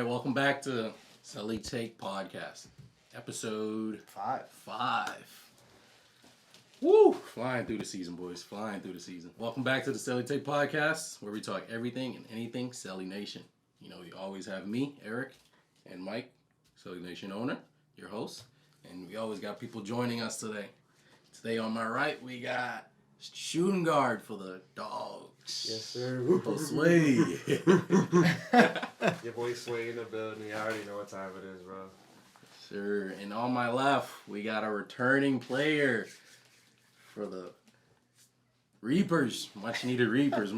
right, welcome back to CeleTake Podcast, episode 5. Woo! Flying through the season, boys. Flying through the season. Welcome back to the CeleTake Podcast, where we talk everything and anything Cele Nation. You know, you always have me, Eric, and Mike, Cele Nation owner, your host, and we always got people joining us today. Today on my right, we got shooting guard for the Dogs. Yes, sir. Sway. Your boy Sway in the building. You already know what time it is, bro. Sure. And on my left, we got a returning player for the Reapers. Much needed Reapers.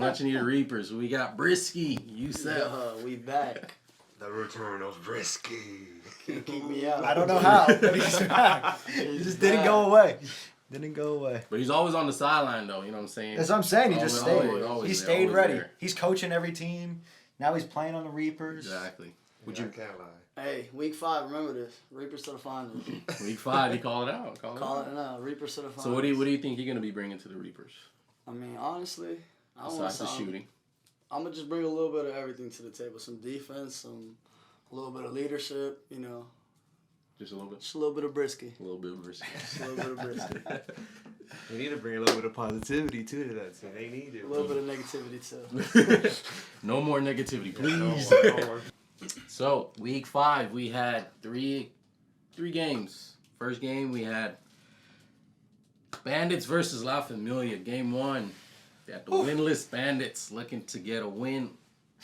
We got Brisky. Youssef. We back. The return of Brisky. Can't keep me out. I don't know how, but he's back. He just didn't go away. But he's always on the sideline, though. You know what I'm saying? That's what I'm saying. He just stayed. Always He there, stayed always ready. there. He's coaching every team. Now he's playing on the Reapers. Exactly. I can't lie. Hey, week 5, remember this. Reapers to the finals. Week 5, he called it out. Call it now. Reapers to the finals. So what do you think you're going to be bringing to the Reapers? I mean, honestly, I don't want Besides the shooting. I'm going to just bring a little bit of everything to the table. Some defense, a little bit of leadership, you know. Just a little bit? Just a little bit of Brisky. A little bit of Brisky. Just a little bit of Brisky. We need to bring a little bit of positivity too to that team. They need it. A little bit of negativity, too. No more negativity, please. No more. So, week 5, we had three games. First game, we had Bandits versus La Familia. Game 1, we had the winless Bandits looking to get a win,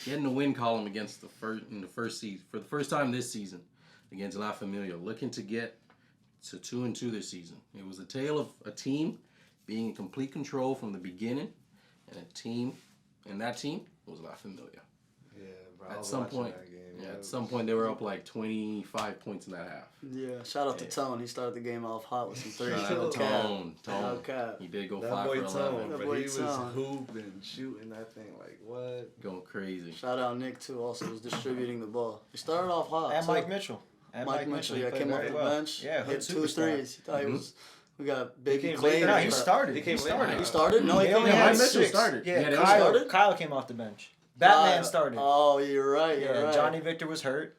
getting the win column against for the first time this season against La Familia, looking to get to 2-2 this season. It was a tale of a team being in complete control from the beginning, and that team was La Familia. Yeah, bro. At some point, they were up like 25 points in that half. Yeah, shout out to Tone. He started the game off hot with some threes. Shout out to Tone. No cap. He did go that 5 boy for 11. Tone, That but boy he was Tone. hooping, shooting that thing like what? Going crazy. Shout out Nick, too, also was distributing the ball. He started off hot, And too. Mike Mitchell. Mike Mitchell, He yeah, played came off very the well. bench. Yeah, hit 2 superstar. threes. He thought he was. We got Baby came Clay. later. No, He he came started. later. He started. He started? No, he They came only in. had Mike Mitchell 6. started. Yeah, Yeah, they Kyle, started? Kyle came off the bench. Batman started. Oh, you're right. You're Yeah, right. Johnny Victor was hurt.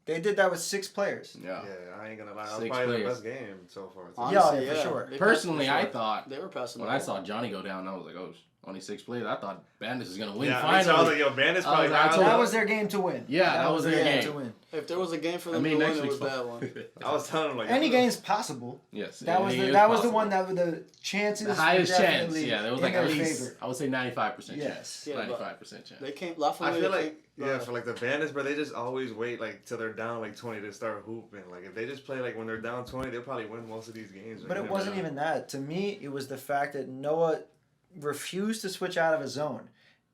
They did that with 6 players. Yeah. Yeah, I ain't gonna lie. That was 6 probably players. the best game so far. Honestly, Yeah, for sure. They Personally, passed I the thought they were passing when the I ball. saw Johnny go down, I was like, oh, only 6 players. I thought Bandits was gonna win Yeah, finally. I was like, yo, Bandits probably That was their game to win. Yeah, that was their game to win. If there was a game for I them mean, to next win, it week's was that one. I was telling him like Any game's possible. Yes. That was it the one that with the chances. the highest were chance. definitely Yeah, there was in like at their least favor. I would say 95% Yes. chance. Yeah, but 95% chance. They came. I feel like for like the Bandits, bro, they just always wait like till they're down like 20 to start hooping. Like if they just play like when they're down 20, they'll probably win most of these games. But it wasn't even that. To me, it was the fact that Noah refused to switch out of his zone.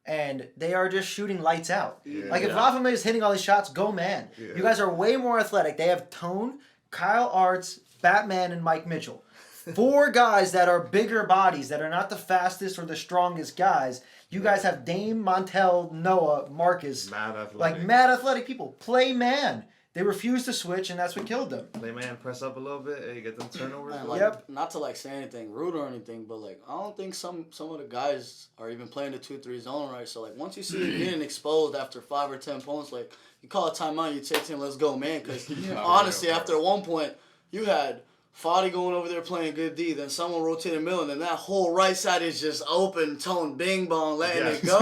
And they are just shooting lights out. Yeah. Like if La Familia is hitting all these shots, go man. Yeah. You guys are way more athletic. They have Tone, Kyle Arts, Batman, and Mike Mitchell. 4 guys that are bigger bodies, that are not the fastest or the strongest guys. You guys have Dame, Montel, Noah, Marcus. mad athletic. Like mad athletic people. Play man. They refused to switch, and that's what killed them. Play man, press up a little bit, hey, get them turnovers. Man, going. like, not to like say anything rude or anything, but like I don't think some of the guys are even playing the 2-3 zone right. So like once you see it getting exposed after 5 or 10 points, like you call a timeout, you take 10, let's go, man. Because honestly, after one point, you had Foddy going over there playing good D, then someone rotated middle, and then that whole right side is just open, Tone, bing bong, letting it go.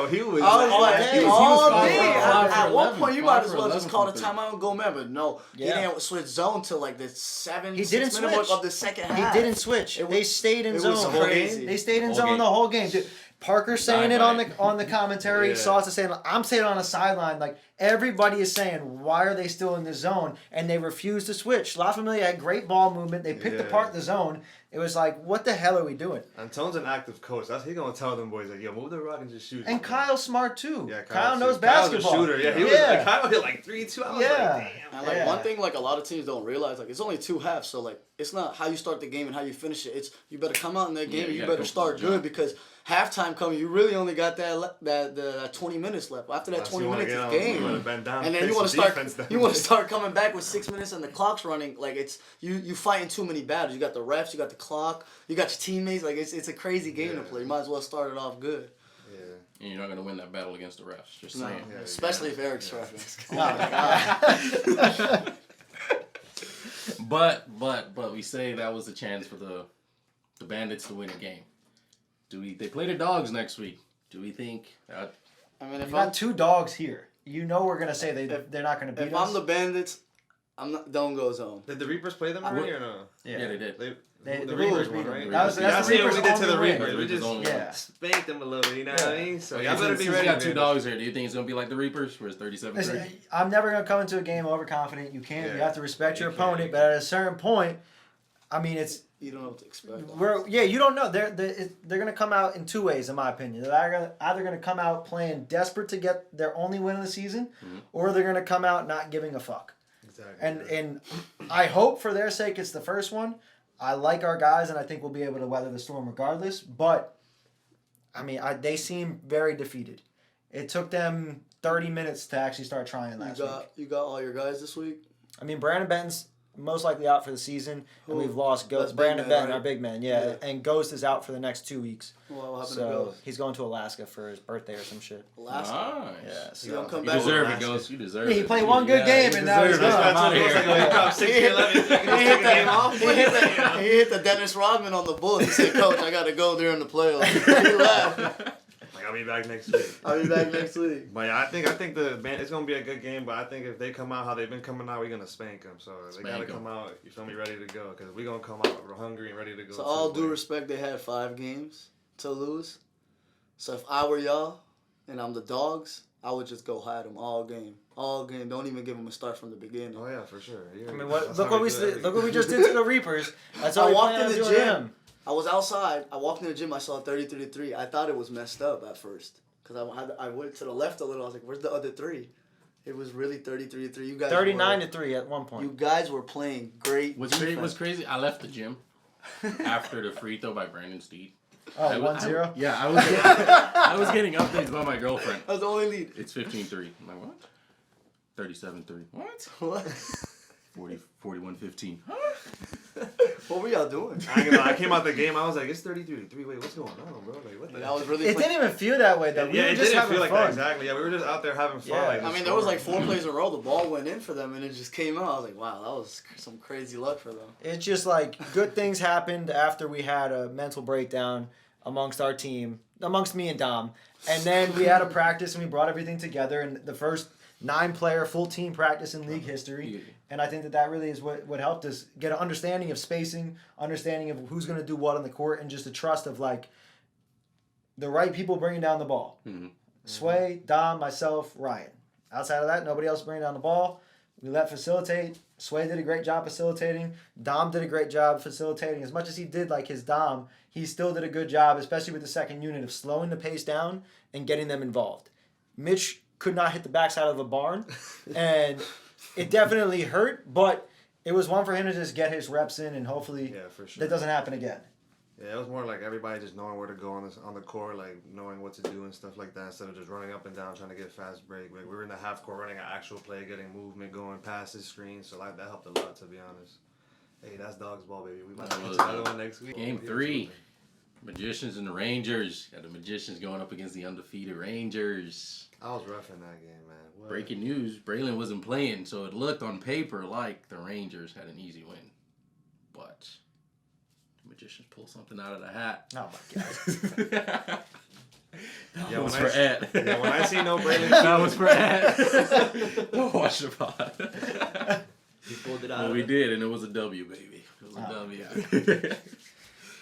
He was I was like, he was all 5 day. for 11. At one 11, point, you 5 might as for well 11 just call the from three. timeout and go, man. But no, Yeah. he didn't switch zone till like the 7-6 He didn't minute mark switch. of the second He half. didn't switch. It They was- stayed in it zone. was The whole crazy. game? They stayed in Whole zone game. the whole game. Dude, Parker saying it on the commentary. Yeah. Sauce is saying, I'm saying it on the sideline. Like everybody is saying, why are they still in the zone? And they refuse to switch. La Familia had great ball movement. They picked Yeah. apart the zone. It was like, what the hell are we doing? And Tone's an active coach. He gonna tell them boys like, yo, move the rock and just shoot. And Kyle's smart too. Yeah, Kyle knows Kyle's basketball. a shooter. Yeah, he was like Kyle hit like 3-2. I was Yeah. like, damn. And like Yeah. one thing, like a lot of teams don't realize, like it's only 2 halves, so like it's not how you start the game and how you finish it. It's you better come out in that game Yeah, and you you gotta better go start for the jump. good because halftime coming, you really only got that 20 minutes left. After that Unless 20 you wanna minutes, get it's on, game. you wanna bend down, And then play you want to some start, defense then. you want to start coming back with 6 minutes and the clock's running. Like it's you fighting too many battles. You got the refs, you got the clock, you got your teammates. Like it's a crazy game to play. You might as well start it off good. Yeah. and you're not going to win that battle against the refs. Just saying. Yeah, especially if Eric's refing. But we say that was a chance for the Bandits to win a game. They play the Dogs next week? Do we think? I mean, if got two dogs here, we're gonna say they're not gonna beat us. If I'm the Bandits, don't go zone. Did the Reapers play them already or no? Yeah, they did. The Reapers won, right? That's what we did to the Reapers. We just spanked them a little, you know what I mean? So y'all better be ready. You got two dogs here. Do you think it's gonna be like the Reapers, where it's 37-3? I'm never gonna come into a game overconfident. You can't. You have to respect your opponent, but at a certain point, I mean, you don't know what to expect. You don't know. They're gonna come out in two ways, in my opinion. They're either gonna come out playing desperate to get their only win of the season, or they're gonna come out not giving a fuck. Exactly. And I hope for their sake it's the first one. I like our guys, and I think we'll be able to weather the storm regardless. But I mean, they seem very defeated. It took them 30 minutes to actually start trying last week. You got all your guys this week? I mean, Brandon Benton's most likely out for the season, and we've lost Ghost. Brandon Benton, our big man, and Ghost is out for the next 2 weeks. Well, what happened to Ghost? He's going to Alaska for his birthday or some shit. Alaska? Nice. Yeah, so you don't come you back. Deserve it, Ghost. You deserve it. He played one good game, and now he's gone. He dropped 60-11. He hit the Dennis Rodman on the Bulls. He said, "Coach, I got to go during the playoffs." He laughed. I'll be back next week. But yeah, I think it's gonna be a good game. But I think if they come out how they've been coming out, we're gonna spank them. So they gotta come out. You feel me? Ready to go because we're gonna come out hungry and ready to go. So all due respect, they had 5 games to lose. So if I were y'all and I'm the Dogs, I would just go hide them all game. Don't even give them a start from the beginning. Oh yeah, for sure. I mean, look what we just did to the Reapers. That's all I walked in the gym. Him. I was outside. I walked in the gym. I saw 33-3. I thought it was messed up at first because I went to the left a little. I was like, "Where's the other 3?" It was really 33-3. You guys 39-3 at one point. You guys were playing great. What's crazy? I left the gym after the free throw by Brandon Steed. Oh, 1-0? Yeah, I was getting updates by my girlfriend. That was the only lead. It's 15-3. I'm like, what? 37-3. What? 41-15. What were y'all doing? I came out the game. I was like, it's 33-3. Wait, what's going on, bro? Like, what the hell? It didn't even feel that way, though. Yeah, we were it just didn't feel like fun. that exactly. Yeah, we were just out there having fun. Yeah. Like, I mean, there was like 4 plays in a row. The ball went in for them, and it just came out. I was like, wow, that was some crazy luck for them. It's just like good things happened after we had a mental breakdown amongst our team, amongst me and Dom. And then we had a practice, and we brought everything together. And the first 9-player full team practice in league history. And I think that really is what helped us get an understanding of spacing, understanding of who's going to do what on the court, and just a trust of like the right people bringing down the ball. Mm-hmm. Sway, Dom, myself, Ryan. Outside of that, nobody else bringing down the ball. We let facilitate. Sway did a great job facilitating. Dom did a great job facilitating. As much as he did like his Dom, he still did a good job, especially with the second unit, of slowing the pace down and getting them involved. Mitch could not hit the backside of the barn, and it definitely hurt, but it was one for him to just get his reps in, and hopefully that doesn't happen again. Yeah, it was more like everybody just knowing where to go on the court, like knowing what to do and stuff like that, instead of just running up and down trying to get fast break. Like, we were in the half court running an actual play, getting movement, going past the screen, so like, that helped a lot, to be honest. Hey, that's Dogs ball, baby. We might have another one next week. Game 3. Magicians and the Rangers. Got the Magicians going up against the undefeated Rangers. I was rough in that game, man. What? Breaking news, Braylon wasn't playing, so it looked on paper like the Rangers had an easy win. But the Magicians pulled something out of the hat. Oh, my God. That was for Ed. Yeah, when I see no Braylon... That was for Ed. Don't watch the pod. He pulled it out. Well, we did, and it was a W, baby. It was a W.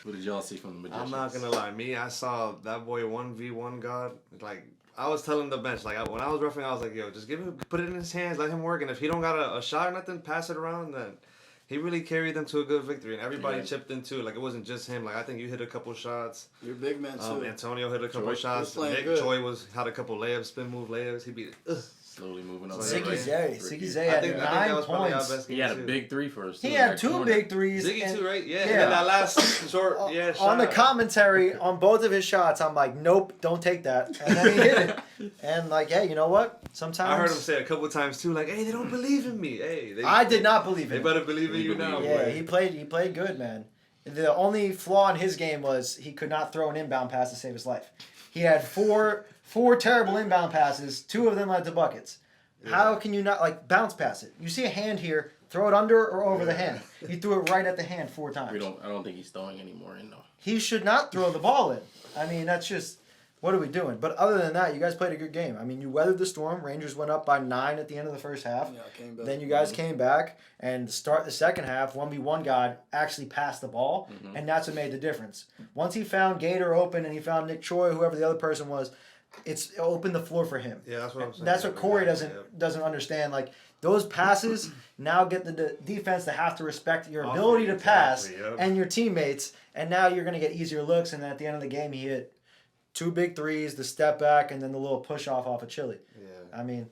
What did y'all see from the Magicians? I'm not going to lie. I saw that boy 1v1 God. Like, I was telling the bench, like, when I was roughing, I was like, yo, just put it in his hands, let him work. And if he don't got a shot or nothing, pass it around, then he really carried them to a good victory. And everybody chipped in, too. Like, it wasn't just him. Like, I think you hit a couple shots. You're a big man, too. Antonio hit a couple shots. Nick Choi had a couple layups, spin move layups. He beat it. Slowly moving up. Ziggy Zay had 9 points. He had a big 3 for us. He had 2 big threes. Ziggy too, right? Yeah. And then that last short, shot. On the commentary, on both of his shots, I'm like, nope, don't take that. And then he hit it. And like, hey, you know what? Sometimes I heard him say a couple times too, like, hey, they don't believe in me. Hey, I did not believe in him. They better believe in you now. Yeah, he played good, man. The only flaw in his game was he could not throw an inbound pass to save his life. He had 4 4 terrible inbound passes. 2 of them led to buckets. Yeah. How can you not like bounce pass it? You see a hand here, throw it under or over the hand. He threw it right at the hand 4 times. I don't think he's throwing anymore in though. He should not throw the ball in. I mean, that's just, what are we doing? But other than that, you guys played a good game. I mean, you weathered the storm. Rangers went up by 9 at the end of the first half. Yeah, came back. Then you guys came back and start the second half. 1v1 guy actually passed the ball, and that's what made the difference. Once he found Gator open and he found Nick Choi, whoever the other person was, it opened the floor for him. Yeah, that's what I'm saying. That's what Corey doesn't understand. Like, those passes now get the defense to have to respect your ability to pass and your teammates, and now you're going to get easier looks, and then at the end of the game, he hit 2 big threes, the step back, and then the little push off of Chile. Yeah. I mean,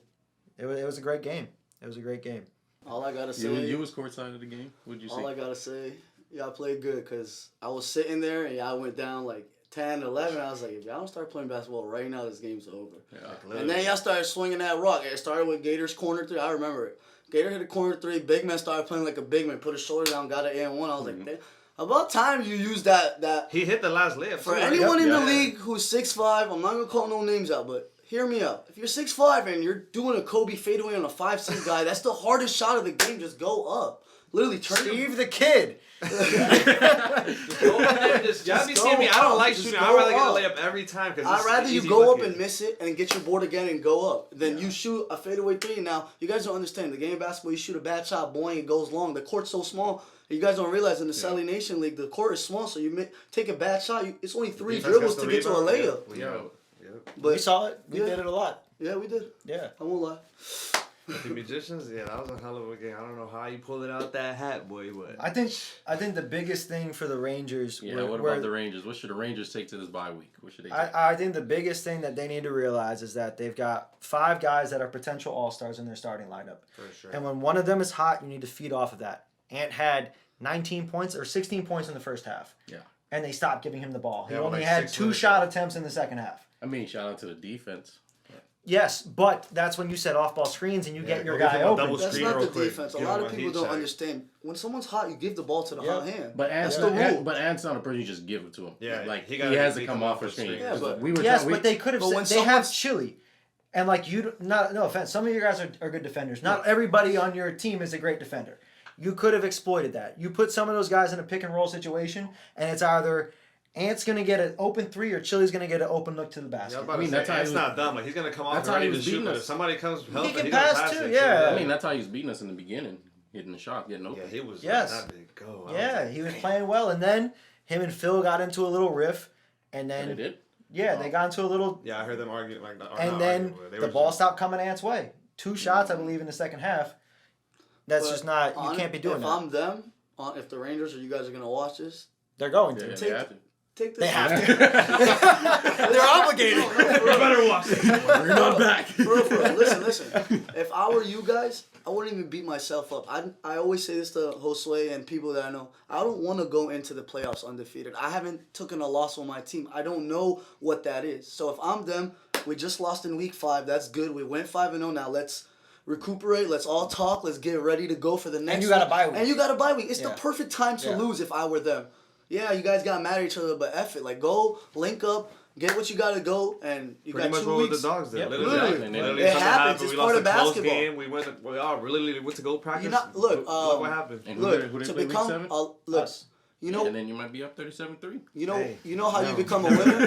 it was a great game. It was a great game. All I got to say... You was courtside of the game? What'd you say? All I got to say, y'all played good because I was sitting there and y'all went down like 10, 11. I was like, if y'all don't start playing basketball right now, this game's over. Yeah. And then y'all started swinging that rock. It started with Gator's corner 3. I remember it. Gator hit a corner 3. Big man started playing like a big man. Put his shoulder down, got an and 1. I was like, damn. About time you use that. He hit the last layup. For anyone in the league who's 6'5", I'm not going to call no names out, but hear me out. If you're 6'5" and you're doing a Kobe fadeaway on a 5'6" guy, that's the hardest shot of the game. Just go up. Literally turn Steve the Kid. Y'all be seeing me. I don't like shooting. I'd rather get a layup every time. I'd rather you go up and miss it and get your board again and go up than you shoot a fadeaway 3. Now, you guys don't understand. The game of basketball, you shoot a bad shot, boing, it goes long. The court's so small. You guys don't realize in the Sally Nation League, the court is small, so you take a bad shot. It's only 3 dribbles to get to a layup. Yeah. But we saw it. We did it a lot. Yeah, we did. Yeah. I won't lie. The Magicians, that was a hell of a game. I don't know how you pulled it out that hat, boy. But I think the biggest thing for the Rangers. Yeah, what about the Rangers? What should the Rangers take to this bye week? What should they take? I think the biggest thing that they need to realize is that they've got 5 guys that are potential all-stars in their starting lineup. For sure. And when one of them is hot, you need to feed off of that. Ant had 19 points or 16 points in the first half. Yeah. And they stopped giving him the ball. He Yeah, only like had 6 2 minutes shot attempts in the second half. I mean, shout out to the defense. Yes, but that's when you set off-ball screens and you get your go give guy him a open. double That's screen not real the quick. defense. A Give lot him of a people heat don't check. understand. When someone's hot, you give the ball to the hot hand. But That's the rule. But Ant's not a person you just give it to him. Yeah, like he he gotta has be to come coming off off for the screen. screen. Yeah, but- we were Yes, trying, but they could have. but when They have someone's- Chile, and like you, no offense. Some of you guys are good defenders. Not everybody on your team is a great defender. You could have exploited that. You put some of those guys in a pick and roll situation, and it's either Ant's gonna get an open 3 or Chile's gonna get an open look to the basket. I mean, that's how it's he not dumb. Like he's gonna come off that's and how he ready to was shoot. beating But us. if somebody comes helping, can he's pass gonna pass too, it. yeah. I mean, that's how he was beating us in the beginning, hitting the shot, getting open. Yeah, he was. Yes. That big go. Yeah, he was playing well, and then him and Phil got into a little riff, and then And they did. yeah, they got into a little, Yeah, I heard them arguing like. and then the ball stopped coming Ant's way. 2 shots, I believe, in the second half. That's But just not. You can't be doing if that. I'm them, if the Rangers or you guys are gonna watch this, They're going Yeah, to. they have to. take this. They have to. They're obligated. better watch it. We're not back. For real. Listen. If I were you guys, I wouldn't even beat myself up. I always say this to Josue and people that I know. I don't want to go into the playoffs undefeated. I haven't taken a loss on my team. I don't know what that is. So if I'm them, we just lost in week 5. That's good. We went 5-0. Now let's recuperate. Let's all talk. Let's get ready to go for the next. And you got a bye week. And you got a bye week. It's the Yeah. perfect time to Yeah. lose if I were them. Yeah, you guys got mad at each other, but F it. Like, go, link up, get what you got to go, and you Pretty got much 2 what weeks. the dogs did. Yep. Literally, Literally. It something happens. happened. It's We part lost of a close basketball. game. We all really went to go practice. You're not, look, Look what happened. And Look, who they to play become, week 7? look, Us. you know, And then you might be up 37-3. you know, Hey, you know how you no. become a winner.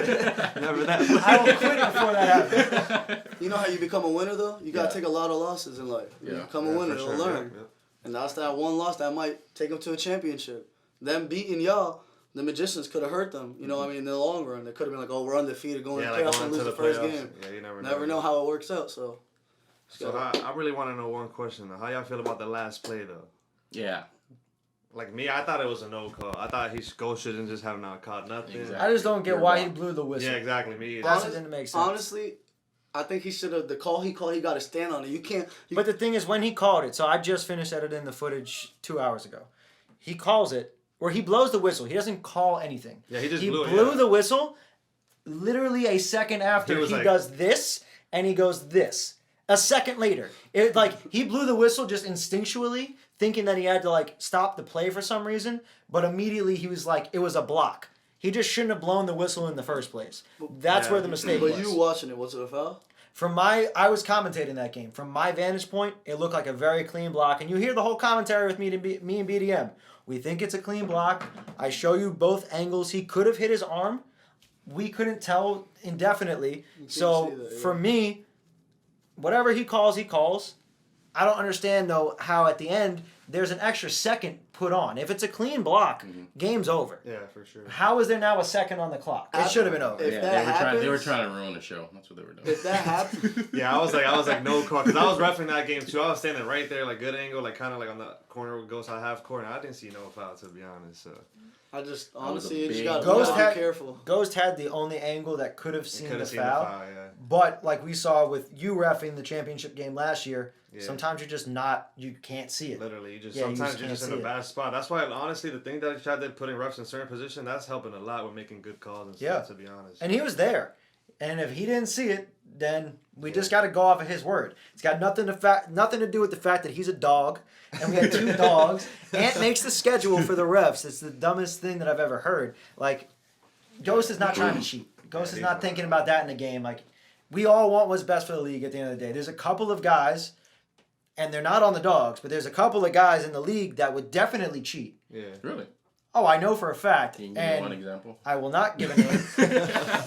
Never that. I will quit before that happens. You know how you become a winner though. You gotta Yeah. take a lot of losses in life. You Yeah. become a winner, for you'll sure, learn. yeah. And that's that one loss that might take them to a championship. Them beating y'all, the Magicians could have hurt them. You know, what I mean, in the long run, they could have been like, "Oh, we're undefeated, going Yeah, to like playoffs going and lose to the the first playoffs. game." Yeah, you Never know how it works out. So, So I really want to know one question though. How y'all feel about the last play though? Yeah. Like me, I thought it was a no call. I thought Go shouldn't just have not caught nothing. Exactly. I just don't get You're why wrong. he blew the whistle. Yeah, exactly. Me either. That's what didn't make sense. honestly, I think he should have. The call he called, he got to stand on it. You can't. But the thing is, when he called it, so I just finished editing the footage 2 hours ago. He calls it, or he blows the whistle. He doesn't call anything. Yeah, he just he blew it, blew yeah. the whistle. Literally a second after, He was he like- does this, and he goes this. A second later, it he blew the whistle just instinctually, thinking that he had to stop the play for some reason. But immediately he was like, it was a block. He just shouldn't have blown the whistle in the first place. That's where the mistake was. But you watching it, was it a foul? I was commentating that game. From my vantage point, it looked like a very clean block. And you hear the whole commentary with me and BDM. We think it's a clean block. I show you both angles. He could have hit his arm. We couldn't tell indefinitely. So for me, whatever he calls, he calls. I don't understand, though, how at the end there's an extra second put on. If it's a clean block, game's over. Yeah, for sure. How is there now a second on the clock? It should have been over. They were trying to ruin the show. That's what they were doing. If that happens... Yeah, I was like, no call. Because I was reffing that game, too. I was standing right there, like, good angle, like, kind of like on the corner with Ghost, half court. And I didn't see no foul, to be honest, so... I just, honestly, you just got to be careful. Ghost had the only angle that could have seen the foul. Yeah. But like we saw with you reffing the championship game last year, sometimes you're just you can't see it. Literally, sometimes you're just in a bad spot. That's why, honestly, the thing that I tried to put in refs in certain position, that's helping a lot with making good calls and stuff, to be honest. And he was there. And if he didn't see it, then we just got to go off of his word. It's got nothing to do with the fact that he's a dog, and we had 2 dogs. Ant makes the schedule for the refs. It's the dumbest thing that I've ever heard. Like, Ghost is not trying to cheat. Ghost is not thinking about that in the game. Like, we all want what's best for the league at the end of the day. There's a couple of guys, and they're not on the dogs, but there's a couple of guys in the league that would definitely cheat. Yeah. Really? Oh, I know for a fact. Can you give me one example? I will not give a name.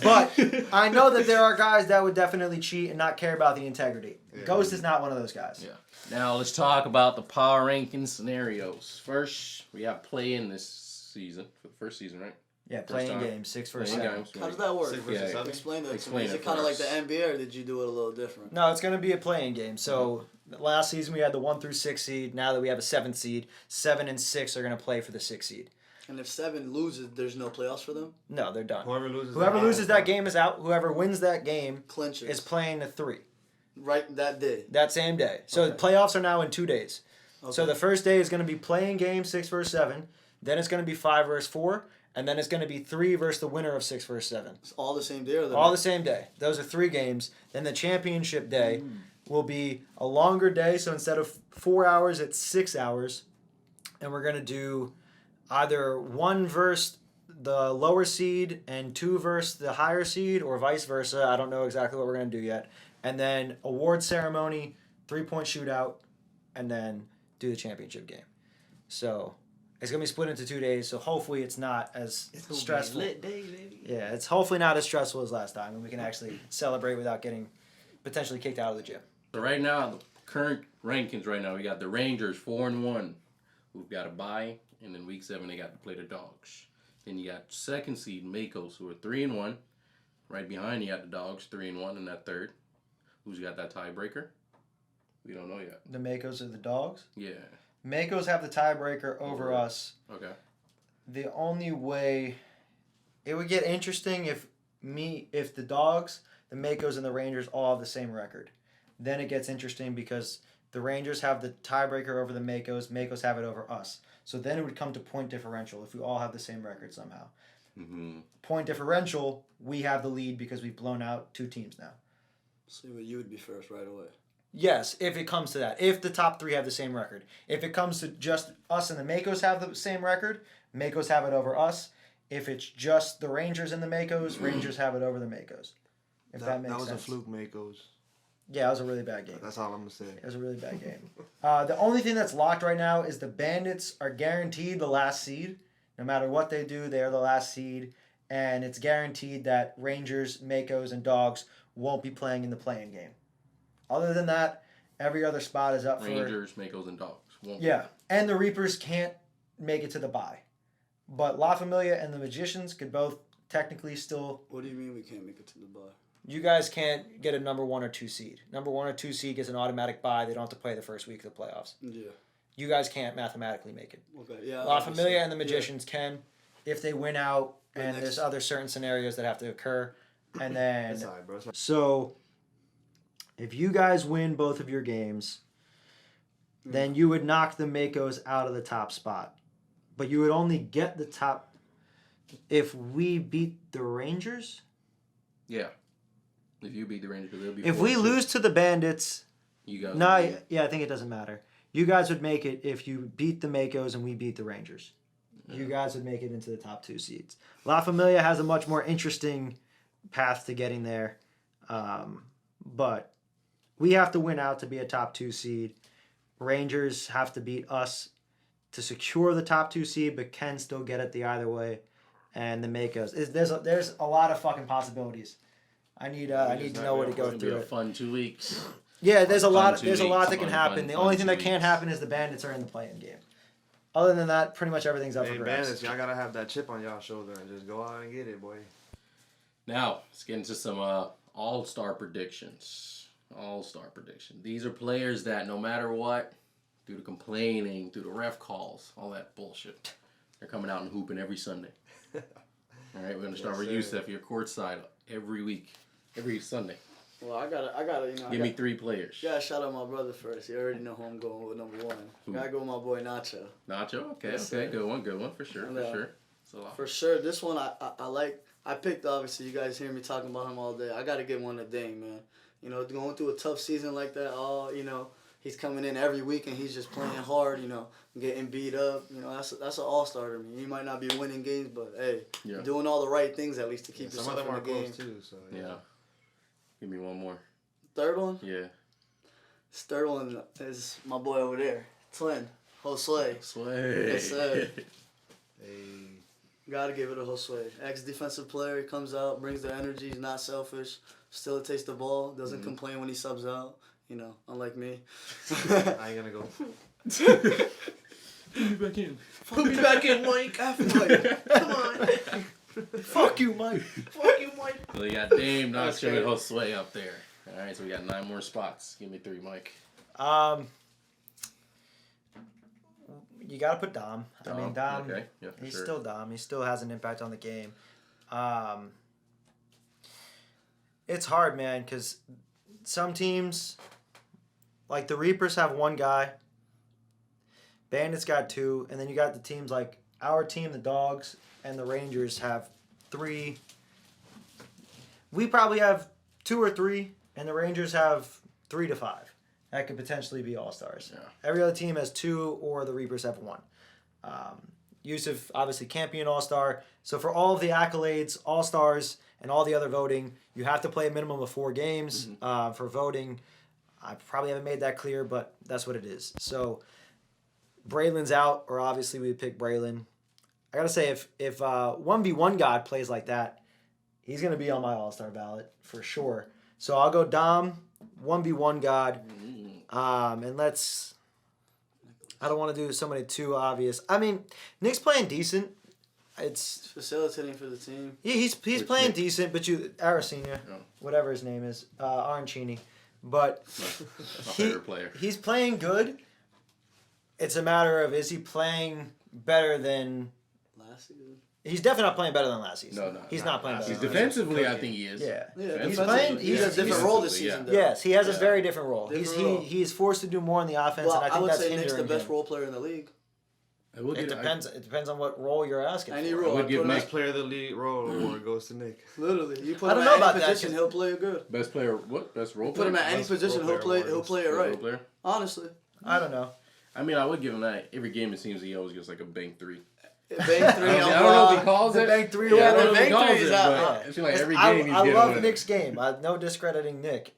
But I know that there are guys that would definitely cheat and not care about the integrity. Yeah. Ghost is not one of those guys. Yeah. Now let's talk about the power ranking scenarios. First, we have play-in this season. For the first season, right? Yeah, playing games, 6 versus 7. How does that work? 6 versus 7? Explain that to me. Is it kind of like the NBA, or did you do it a little different? No, it's going to be a playing game. So last season we had the 1 through 6 seed. Now that we have a 7th seed, 7 and 6 are going to play for the 6th seed. And if 7 loses, there's no playoffs for them? No, they're done. Whoever loses that game is out. Whoever wins that game clinches is playing the 3. Right that day? That same day. So the playoffs are now in 2 days. Okay. So the first day is going to be playing game 6 versus 7. Then it's going to be 5 versus 4. And then it's going to be 3 versus the winner of 6 versus 7. It's all the same day? Or all the same day. Those are 3 games. Then the championship day will be a longer day. So instead of 4 hours, it's 6 hours. And we're going to do either 1 versus the lower seed and 2 versus the higher seed, or vice versa. I don't know exactly what we're going to do yet. And then award ceremony, 3-point shootout, and then do the championship game. So it's going to be split into 2 days, so hopefully it's not as stressful. Lit day, baby. Yeah, it's hopefully not as stressful as last time, and we can actually celebrate without getting potentially kicked out of the gym. So right now, the current rankings right now, we got the Rangers 4-1, who've got a bye. And then week 7, they got to play the Dogs. Then you got 2nd seed Makos, who are 3-1. Right behind you got the Dogs, 3-1 in that 3rd. Who's got that tiebreaker? We don't know yet. The Makos are the Dogs? Yeah. Makos have the tiebreaker over us. Okay. The only way it would get interesting if the Dogs, the Makos, and the Rangers all have the same record. Then it gets interesting because the Rangers have the tiebreaker over the Makos. Makos have it over us. So then it would come to point differential if we all have the same record somehow. Mm-hmm. Point differential, we have the lead because we've blown out 2 teams now. So you would be first right away. Yes, if it comes to that. If the top 3 have the same record. If it comes to just us and the Makos have the same record, Makos have it over us. If it's just the Rangers and the Makos, Rangers have it over the Makos. If that makes sense. That was a fluke, Makos. Yeah, it was a really bad game. That's all I'm going to say. It was a really bad game. The only thing that's locked right now is the Bandits are guaranteed the last seed. No matter what they do, they are the last seed. And it's guaranteed that Rangers, Makos, and Dogs won't be playing in the play-in game. Other than that, every other spot is up Rangers, Makos, and Dogs. Yeah, and the Reapers can't make it to the bye. But La Familia and the Magicians could both technically still... What do you mean we can't make it to the bye? You guys can't get a number 1 or 2 seed. Number 1 or 2 seed gets an automatic bye. They don't have to play the first week of the playoffs. Yeah. You guys can't mathematically make it. Okay, yeah. La Familia and the Magicians can if they win out, and there's other certain scenarios that have to occur. And then... That's all right, bro. So, if you guys win both of your games, then you would knock the Makos out of the top spot. But you would only get the top if we beat the Rangers? Yeah. If you beat the Rangers, they'll be. If we lose to the Bandits, you guys. Yeah, I think it doesn't matter. You guys would make it if you beat the Makos and we beat the Rangers. you guys would make it into the top 2 seeds. La Familia has a much more interesting path to getting there. But we have to win out to be a top 2 seed. Rangers have to beat us to secure the top 2 seed, but can still get it the either way. And the make-us. There's a lot of fucking possibilities. I need to know where to go through it. It's gonna be a fun 2 weeks. Yeah, there's a lot that can Fun, happen. The only thing that can't happen is the Bandits are in the play-in game. Other than that, pretty much everything's up for grabs. Bandits, y'all gotta have that chip on y'all shoulder and just go out and get it, boy. Now, let's get into some all-star predictions. All-star prediction. These are players that no matter what, due to complaining, due to ref calls, all that bullshit, they're coming out and hooping every Sunday. All right, we're gonna start with Youssef. You're courtside every week, every Sunday. Well, I gotta, Give me 3 players. Yeah, shout out my brother first. You already know who I'm going with number 1. Who? Gotta go with my boy Nacho. Nacho, okay, Yes, okay, sir. good one for sure, For sure, this one I like. I picked, obviously, you guys hear me talking about him all day. I gotta give one to Dame, man. You know, going through a tough season like that, he's coming in every week and he's just playing hard, getting beat up. That's an all-star to me. He might not be winning games, but hey, doing all the right things at least to keep yourself in the game. Too, so, yeah. Give me one more. Third one? Yeah. This third one is my boy over there, Twin, Josue. Sway. Yes, sir. Hey. Gotta give it to Josue. Ex-defensive player, he comes out, brings the energy, he's not selfish, still takes the ball, doesn't complain when he subs out, unlike me. I ain't gonna go. Put me back in. Put me back in, Mike. Come on. Fuck you, Mike. Fuck you, Mike. So you got Dame, Nacho, and Josue up there. All right, so we got 9 more spots. Give me 3, Mike. You gotta put Dom. I mean, Dom. Okay. Yeah, he's sure. still Dom. He still has an impact on the game. It's hard, man, because some teams, like the Reapers, have 1 guy. Bandits got 2, and then you got the teams like our team, the Dogs, and the Rangers have 3. We probably have 2 or 3, and the Rangers have 3 to 5. That could potentially be all-stars. Yeah. Every other team has 2, or the Reapers have 1. Youssef obviously can't be an all-star. So for all of the accolades, all-stars, and all the other voting, you have to play a minimum of 4 games for voting. I probably haven't made that clear, but that's what it is. So Braylon's out, or obviously we would pick Braylon. I got to say, if 1v1 God plays like that, he's going to be on my all-star ballot for sure. So I'll go Dom, 1v1 God, and let's... I don't want to do somebody too obvious. I mean, Nick's playing decent. It's facilitating for the team. Yeah, he's playing Nick? Decent, but Aracena, whatever his name is, Arancini. But my favorite player. He's playing good. It's a matter of, is he playing better than last season? He's definitely not playing better than last season. No, he's not playing better. Defensively, I think he is. Yeah. He's playing. He has a different role this season. Yeah. Yes, he has a very different role. He's forced to do more on the offense, and I think that's hindering him. Nick's the best role player in the league. It depends. It depends on what role you're asking. Any for. role. I would give Best player of the league role award goes to Nick. Literally, you put I him don't know at about any position, that, he'll play it good. Best player, what? Best role player? Put him at any position, he'll play it right. Player? Honestly. I don't know. I mean, I would give him that. Every game, it seems he always gets like a bank 3. Bank 3 I don't know if he calls it. Bank 3. Yeah, I don't the know if he bank calls 3 it, is but out. I feel like every game he's I getting love one. Nick's game. No discrediting Nick.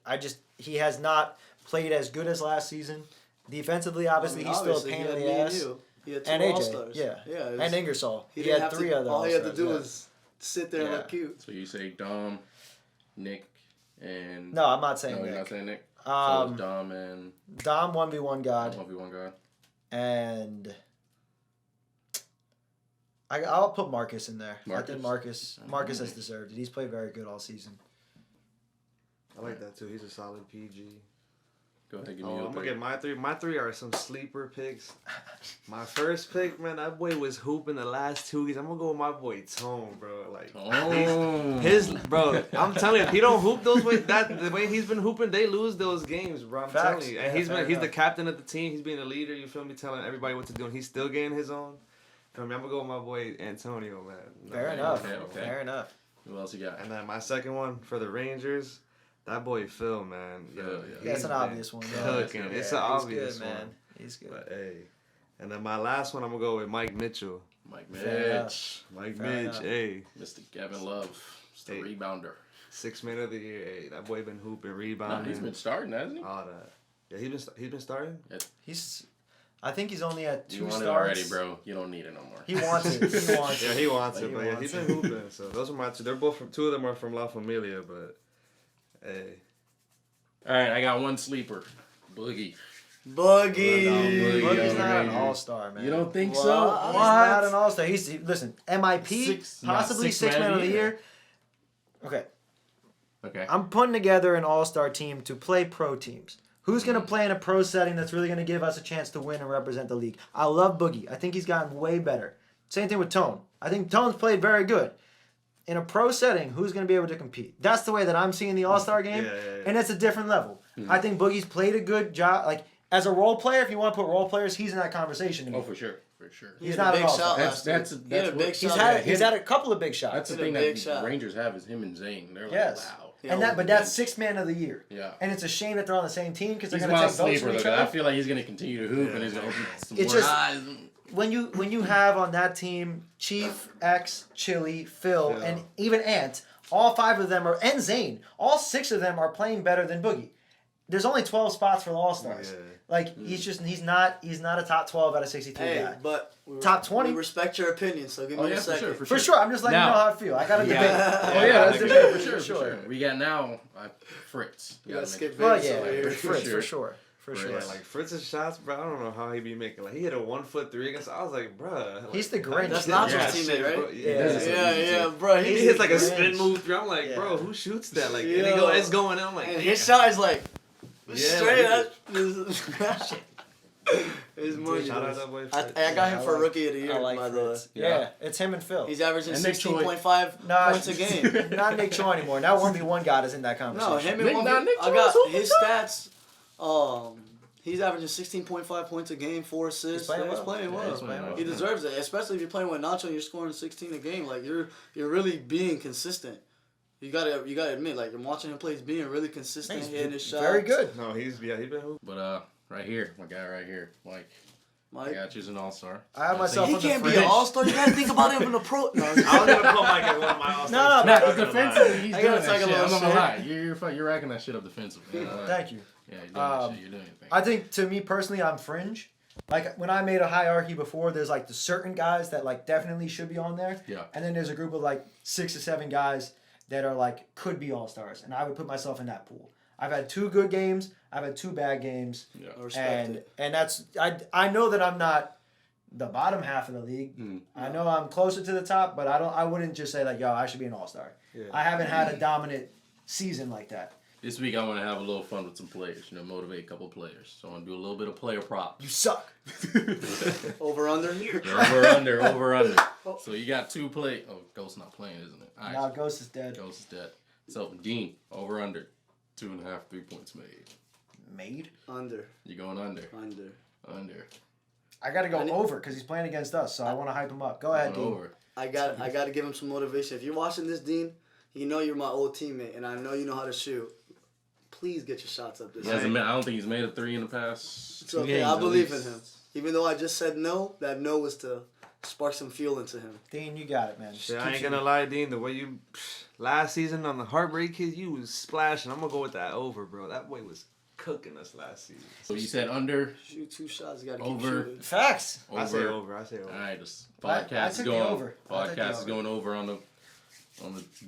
He has not played as good as last season. Defensively, obviously, he's still a pain in the ass. He had 2 and AJ, all-stars. Yeah. And Ingersoll. He didn't had have 3 other all he had to all-stars, do was sit there and look cute. So you say Dom, Nick, and... No, I'm not saying No, Nick. you're not saying Nick? So it's Dom 1v1 God. 1v1 God. And... I'll put Marcus in there. I think Marcus has deserved it. He's played very good all season. I like that too. He's a solid PG. Go ahead, give me your I'm gonna three. get my 3. My 3 are some sleeper picks. My first pick, man, that boy was hooping the last 2 games. I'm gonna go with my boy Tone, bro. Like bro. I'm telling you, if he don't hoop the way he's been hooping, they lose those games, bro. I'm telling you. And he's the captain of the team. He's being the leader. You feel me? Telling everybody what to do, and he's still getting his own. Feel me? I'm gonna go with my boy Antonio, man. Fair enough. Okay. Fair enough. Who else you got? And then my second one for the Rangers, that boy Phil, man. That's an obvious one. Cooking. It's an obvious good, man. one. He's good. But hey, and then my last one, I'm gonna go with Mike Mitchell. Mike Fair Mitch. Mike Fair Mitch, enough. hey. Mr. Kevin Love. Mr. Hey. Rebounder. 6 man of the year. Hey, that boy been hooping, No, rebounding. he's been starting, hasn't he? all that. Yeah, he's been starting. I think he's only at 2 You want starts. it already, bro. You don't need it no more. He wants it. He wants Yeah, it. he wants Like, it, he but yeah, wants he's been hooping. So those are my two. They're both from 2 of them are from La Familia, but hey, All right, I got one sleeper. Boogie. Boogie. Boogie. Boogie's not an overrated. all-star, man. You don't think What? so? He's not an all-star. Listen, MIP, Six- possibly not six man of the year. Okay, Okay. I'm putting together an all-star team to play pro teams. Who's going to play in a pro setting that's really going to give us a chance to win and represent the league? I love Boogie. I think he's gotten way better. Same thing with Tone. I think Tone's played very good. In a pro setting, who's going to be able to compete? That's the way that I'm seeing the all-star game, Yeah. and it's a different level. I think Boogie's played a good job. Like, as a role player, if you want to put role players, he's in that conversation to me. Oh, for sure. For sure. He He's had a not an big all-star. shot That's- last that's- week. He that's had a what- big He's shot. had he's had a couple of big shots. That's the Hit a thing big that shot. Rangers have is him and Zane. They're like, Yes. wow. Yeah. But that's sixth man of the year. Yeah. And it's a shame that they're on the same team because they're He's going to my take votes sleeper, from each though. 'Cause I other. feel like he's going to continue to hoop and he's going to open some It's more just- eyes. When you have on that team Chief, X, Chili, Phil, Yeah. and even Ant, all 5 of them and Zane, all 6 of them are playing better than Boogie. There's only 12 spots for the All Stars. Yeah. Like he's not a top 12 out of 63 Hey, guy. but Top 20? We respect your opinion, so give me Oh, yeah, a for second. sure, for For sure, I'm just letting Now- you know how I feel. I got to debate. Oh, yeah, that's For for sure, sure, for sure. We got now Fritz. You gotta skip Well, Vince over yeah, here. Fritz, for sure. For sure. Yeah, like Fritz's shots, bro. I don't know how he be making. Like he hit a 1-foot-3 against. I was like, bro. Like, He's the Grinch. That's Yeah, Nacho's teammate, right? bro. Yeah, bro. He hits like a Grinch. spin move. I'm like, Yeah. bro, who shoots that? Like, Yo. and it's going in. I'm like, And damn. his shot is like straight like, up. His money. Shout out that boy. I Fritz. got him I for like- Rookie of the Year, I like by the way. Fritz. Yeah, it's him and Phil. He's averaging And Nick Choi. 16.5 Nah, points a game. Not Nick Choi anymore. Now 1v1 God is in that conversation. No, him and Nick- one. nah, Nick I Choi's got hooping his too. stats. He's averaging 16.5 points a game, 4 assists. He's playing He's well. playing Yeah, well. he's playing well. He deserves it, especially if you're playing with Nacho and you're scoring 16 a game. Like you're really being consistent. You gotta admit, like I'm watching him play, he's being really consistent, He's hitting his shots. very good. No, he's been hooping. But right here, my guy right here, Mike. I Mike, got you as an all-star. I have myself he on the can't be fringe. an all-star. You gotta think about him in the pro. No, I was gonna put Mike as one of my all-stars. No, Nah, but- defensively, he's I doing gotta that take a shit. little I'm not gonna shit. lie. You're racking that shit up defensively. Thank you. Yeah, you're doing that shit. You're doing your thing. I think to me personally, I'm fringe. Like when I made a hierarchy before, there's like the certain guys that like definitely should be on there. Yeah. And then there's a group of like 6 or 7 guys that are like could be all stars, and I would put myself in that pool. I've had 2 good games. I've had 2 bad games. Yeah. I respect And it. that's I know that I'm not the bottom half of the league. I know I'm closer to the top, but I wouldn't just say like, yo, I should be an all-star. Yeah. I haven't had a dominant season like that. This week I want to have a little fun with some players. Motivate a couple players. So I want to do a little bit of player props. You suck. Over under. Over under. So you got 2 play. Oh, Ghost's not playing, isn't it? All right. Now Ghost is dead. Ghost is dead. So Dean, over under. 2.5 3-points made. Made? Under. You going under? Under. I got to go I need- over because he's playing against us, so I want to hype him up. Go ahead, Going Dean. over. I got to give him some motivation. If you're watching this, Dean, you know you're my old teammate, and I know you know how to shoot. Please get your shots up this He year. hasn't I don't think he's made a 3 in the past. It's 2 okay. games I at believe in least. him. Even though I just said no, that no was to spark some fuel into him. Dean, you got it, man. Just Shit, I keep ain't shooting. gonna lie, Dean. The way you last season on the Heartbreak Kid, you was splashing. I'm gonna go with that over, bro. That boy was cooking us last season. So you said under. Shoot 2 shots, you got to keep Over. shooting. Facts. I say over. I say over. All right, this I podcast is took the going over. I took the Podcast is over. going over on the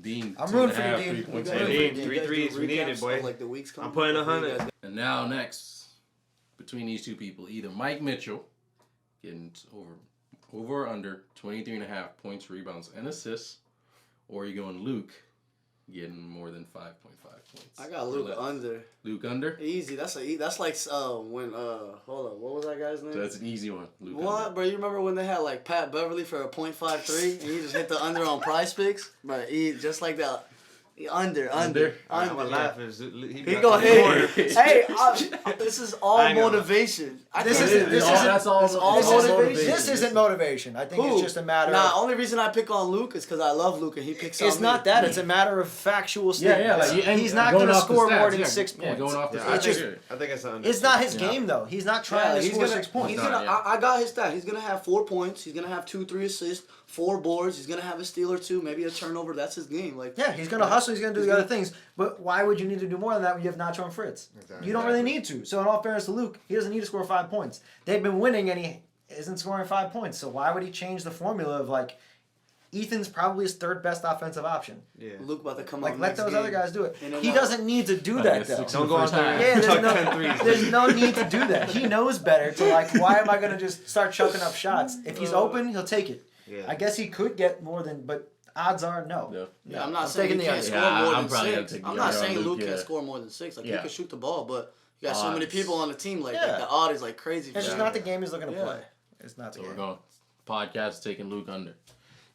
Dean. I'm 2.5 rooting for you, Dean. 3-points I'm made. rooting for Dean, you. 3 threes. We need it, boy. Like the weeks coming. I'm putting 100. And now next, between these 2 people, either Mike Mitchell getting over or under 23.5 points, rebounds, and assists, or you're going Luke getting more than 5.5 points. I got or Luke less. under. Luke under. Easy. That's like when hold up, what was that guy's name? So that's an easy one. Luke What, under. bro? You remember when they had like Pat Beverly for a .53 and he just hit the under on Prize Picks? But he just like that. Under. I'm gonna laugh. He go hate. Hey, this is all motivation. This isn't motivation. I think it's just a matter. Only reason I pick on Luke is because I love Luke and he picks on me. It's not that. It's a matter of factual statements. He's not going to score more than 6 points. Going off the I think it's under. It's not his game though. He's not trying to score 6 points. I got his stat. He's gonna have 4 points. He's gonna have 2-3 assists, 4 boards. He's gonna have a steal or 2, maybe a turnover. That's his game. He's gonna hustle. He's gonna do the other things. But why would you need to do more than that when you have Nacho and Fritz? You don't really need to. So in all fairness to Luke, he doesn't need to score 5 points. They've been winning and he isn't scoring 5 points. So why would he change the formula of Ethan's probably his 3rd best offensive option. Yeah. Luke about to come out. Let those other guys do it. He doesn't need to do that though. Don't go on there. Yeah, there's no need to do that. He knows better to why am I gonna just start chucking up shots? If he's open, he'll take it. Yeah. I guess he could get more than, but odds are no. Yeah, I'm not saying he can't score more than 6. I'm not saying Luke can't score more than 6. He can shoot the ball, but you got so many people on the team. The odd is crazy. It's just not the game he's looking to play. It's not the game. We're going. Podcast is taking Luke under.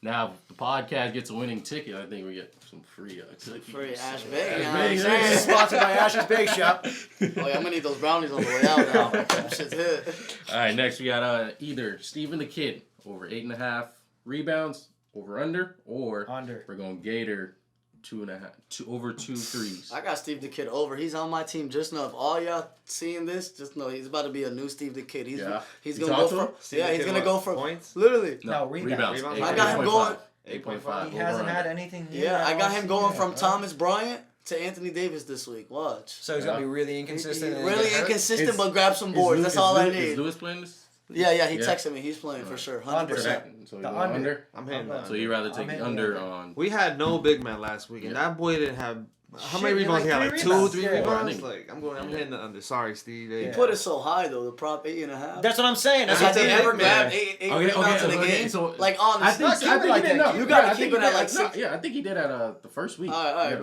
Now, if the podcast gets a winning ticket, I think we get some free free Ash Bay. Sponsored by Ash's Bake Shop. I'm gonna need those brownies on the way out now. Shit's hit. All right, next we got either Steven the Kid over 8.5 rebounds over under, or under. We're going Gator 2.5 over 2 threes. I got Steve the Kid over. He's on my team. Just know if all y'all seeing this, just know he's about to be a new Steve the Kid. He's gonna go for he's gonna go for points. Literally. No, rebounds. I got him going 8.5. He hasn't had anything. I got him going from Thomas Bryant to Anthony Davis this week. Watch. So he's gonna be really inconsistent. Really inconsistent, but grab some boards. That's all I need. Is Lewis playing this? Yeah, he texted me. He's playing for sure, 100%. So you under? I'm hitting the under. So you rather take the under on? We had no big man last week, and that boy didn't have. How many rebounds he had? 2, 3 rebounds. I'm hitting the under. Sorry, Steve. He put it so high though. The prop 8.5. That's what I'm saying. That's Has he ever grabbed 8 rebounds in a game? So, on I think he did. No, you gotta keep it at 6. Yeah, I think he did at the first week. All right,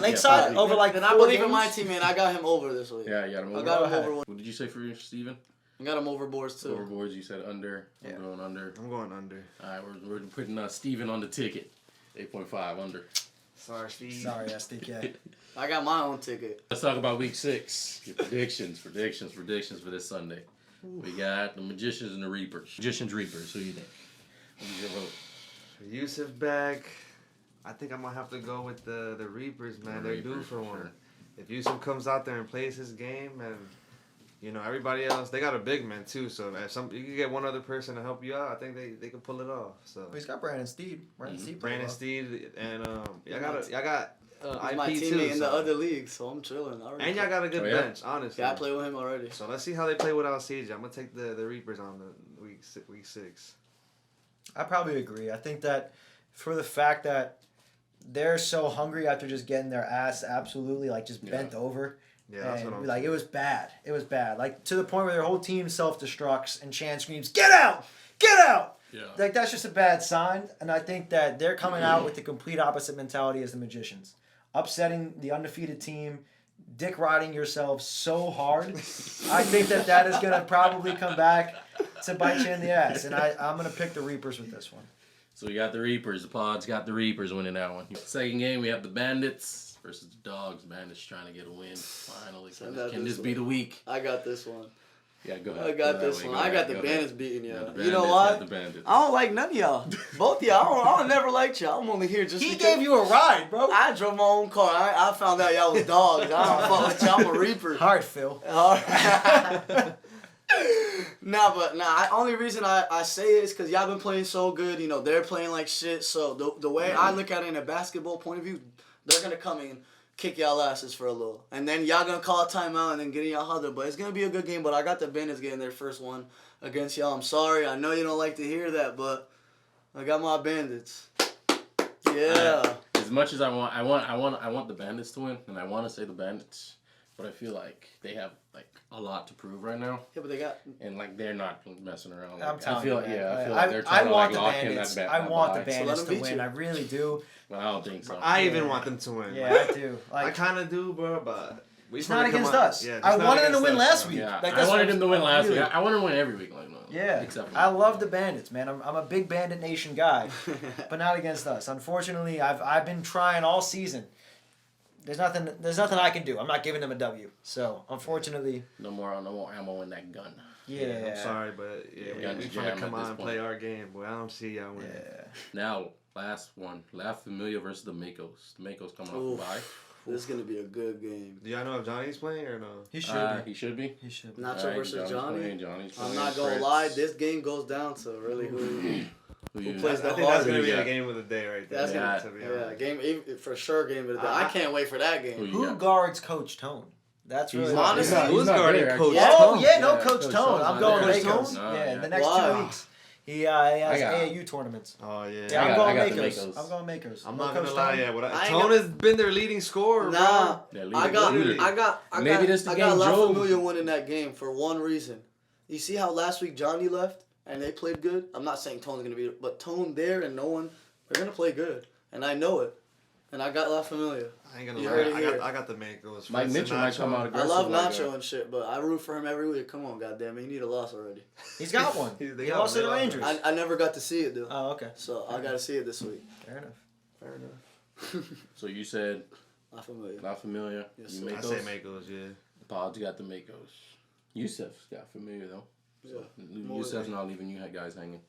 Lakeside over then I believe in my team, man. I got him over this week. Yeah, you got him over. I got him over. What did you say for Steven? I got him overboards too. Overboards, you said under. I'm going under. I'm going under. All right, we're putting Steven on the ticket. 8.5 under. Sorry, Steve. Sorry, SDK. I got my own ticket. Let's talk about week 6. Your predictions for this Sunday. We got the Magicians and the Reapers. Magicians, Reapers. Who you think? Who's your vote? Youssef back. I think I'm gonna have to go with the Reapers, man. They're due for one. Sure. If Youssef comes out there and plays his game, and everybody else, they got a big man too. So if you can get one other person to help you out, I think they can pull it off. So he's got Brandon Steed. Brandon Steed, and y'all got he's my teammate in the other league, so I'm chilling. And y'all got a good bench, honestly. Yeah, I play with him already. So let's see how they play without CJ. I'm gonna take the Reapers on the week 6. I probably agree. I think that for the fact that they're so hungry after just getting their ass absolutely bent over. Yeah, that's what I'm it was bad. It was bad. To the point where their whole team self-destructs and Chan screams, "Get out! Get out!" Yeah. That's just a bad sign. And I think that they're coming out with the complete opposite mentality as the Magicians. Upsetting the undefeated team, dick riding yourself so hard. I think that is going to probably come back to bite you in the ass. And I'm going to pick the Reapers with this one. So we got the Reapers. The Pod's got the Reapers winning that one. Second game, we have the Bandits versus the Dogs. Bandits trying to get a win. Finally. Can this be the week? I got this one. Yeah, go ahead. I got this one. I got the Bandits beating y'all. You know what? I don't like none of y'all. Both of y'all. I don't never liked y'all. I'm only here just He gave you a ride, bro. I drove my own car. I found out y'all was dogs. I don't fuck with y'all. I'm a Reaper. Hard, Phil. Only reason I say it is because y'all been playing so good. They're playing like shit. So the way I look at it in a basketball point of view, they're going to come in, kick y'all asses for a little. And then y'all going to call a timeout and then get in y'all huddle. But it's going to be a good game. But I got the Bandits getting their first one against y'all. I'm sorry. I know you don't like to hear that, but I got my Bandits. Yeah. As much as I want the Bandits to win, and I want to say the Bandits, but I feel like they have a lot to prove right now. Yeah, but they got and they're not messing around. I'm telling you, I feel like they're trying to lock in that bet. I want the Bandits to win. I really do. Well, I don't think so. I even want them to win. Yeah, I do. I kind of do, bro, but it's not against us. Yeah, I wanted them to win last week. Yeah, I wanted them to win last week. I wanted to win every week. Yeah, I love the Bandits, man. I'm a big Bandit Nation guy, but not against us. Unfortunately, I've been trying all season there's nothing I can do. I'm not giving them a W. So unfortunately, No more ammo in that gun. yeah. I'm sorry, but we trying to come on and play our game, boy. I don't see y'all winning. Yeah. Now, last one. La Familia versus the Makos. The Makos coming off a bye. This is gonna be a good game. Do y'all know if Johnny's playing or no? He should be. He should be. He should be. Nacho Alright, versus Johnny. Johnny's I'm playing. not gonna Fritz. lie, this game goes down to really who you- plays I the think that's hardest. gonna be Yeah. the game of the day right there. That's gonna- to be Yeah, honest. game for sure. Game of the day. I can't wait for that Who game. you Who got? guards Coach Tone? That's really honestly, who's guarding Coach Yeah. Oh Tone? yeah, no Yeah, Coach Coach Tone. Tone's I'm not going there. Makos. Coach Tone? Yeah, No, the yeah. next Why? 2 weeks. He has got- AAU tournaments. Oh yeah. Yeah, I I'm got going the Makos. Makos. I'm going Makos. I'm No not gonna Coach lie, Tone. yeah, but I ain't Tone has been their leading scorer, Nah, They're I got leading. Maybe this the I got game La Joe- Familia winning that game for one reason. You see how last week Johnny left and they played good? I'm not saying Tone's gonna be, but Tone there and no one, they're gonna play good, and I know it. And I got La Familia. I ain't gonna You lie. heard it here. I got the Makos. Mike Fritz and Mitchell might come Nacho. out I aggressive. love like Nacho that. and shit, but I root for him every week. Come on, goddamn it, he need a loss already. He's got one. They He got lost to one. the They Rangers. I never got to see it though, Oh, okay. so I got to see it this week. Fair enough. Fair enough. So you said La Familia. La Familia. Yes, You sir. I Makos? say Makos, yeah. Pod's got the Makos. Youssef's got Familia though. Yeah. Youssef's not leaving you guys hanging.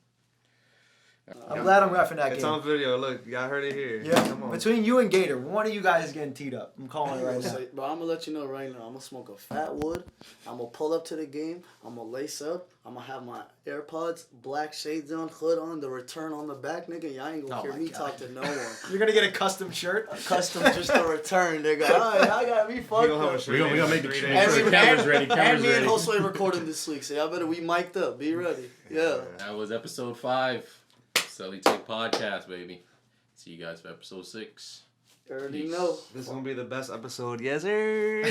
I'm glad I'm reffing that It's game. on video. Look, y'all heard it here. Yeah, Come on. between you and Gator, one of you guys is getting teed up. I'm calling it right now. But I'm gonna let you know right now. I'm gonna smoke a fat wood. I'm gonna pull up to the game. I'm gonna lace up. I'm gonna have my AirPods, black shades on, hood on, the return on the back, nigga. Y'all ain't gonna Oh hear my me God. talk to no one. You're gonna get a custom shirt. Custom just the return, nigga. Alright, I got me fucked gonna have a up. shirt. We gonna make the 3 days. And cameras we- ready. And Cameras me and ready. Josue recording this week, so y'all better we mic'd up. Be ready. Yeah. That was episode 5. CeleTake Podcast, baby. See you guys for episode 6. You already Peace. know. This is gonna be the best episode. Yes, sir.